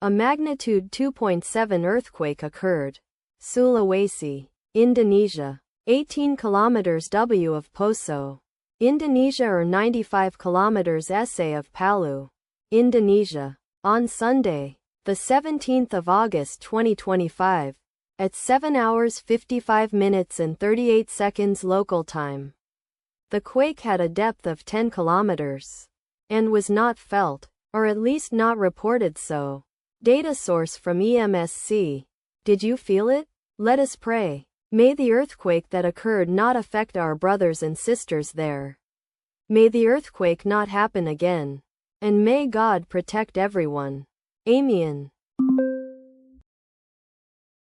A magnitude 2.7 earthquake occurred. Sulawesi, Indonesia. 18 kilometers W of Poso, Indonesia or 95 kilometers SA of Palu, Indonesia. On Sunday, the 17th of August 2025, at 7 hours 55 minutes and 38 seconds local time. The quake had a depth of 10 kilometers and was not felt, or at least not reported so. Data source from EMSC. Did you feel it? Let us pray. May the earthquake that occurred not affect our brothers and sisters there. May the earthquake not happen again. And may God protect everyone. Amen.